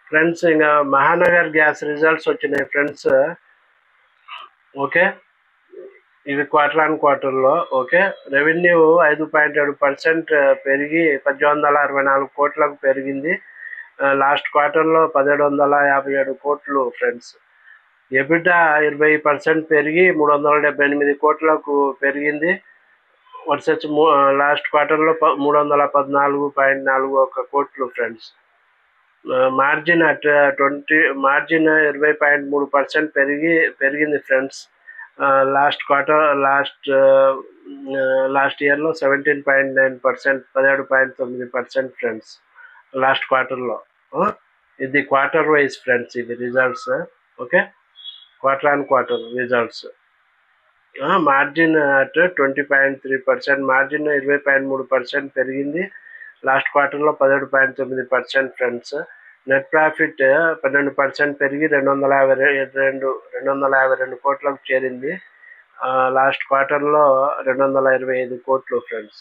Friends ఇంకా Mahanagar gas results వచ్చినాయి friends. Okay, ఇవి క్వార్టర్ ఆన్ క్వార్టర్లో. ఓకే, రెవెన్యూ 5.7% పెరిగి 1864 కోట్లకు పెరిగింది. లాస్ట్ క్వార్టర్లో 1757 కోట్లు ఫ్రెండ్స్. ఎబిటా 20% పెరిగి 378 కోట్లకు పెరిగింది. వర్సెస్ లాస్ట్ క్వార్టర్లో 314.41 కోట్లు ఫ్రెండ్స్. మార్జిన్ 20.3% పెరిగింది ఫ్రెండ్స్. లాస్ట్ ఇయర్లో 17.9%, 17.9% ఫ్రెండ్స్ లాస్ట్ క్వార్టర్లో. ఇది క్వార్టర్ వైజ్ ఫ్రెండ్స్, ఇది results. Okay, quarter on quarter results. Margin 20.3%, margin 20.3% పెరిగింది. లాస్ట్ క్వార్టర్లో 17.9% ఫ్రెండ్స్. నెట్ ప్రాఫిట్ 12% పెరిగి 252 కోట్లకు చేరింది. లాస్ట్ క్వార్టర్లో 225 కోట్లు ఫ్రెండ్స్.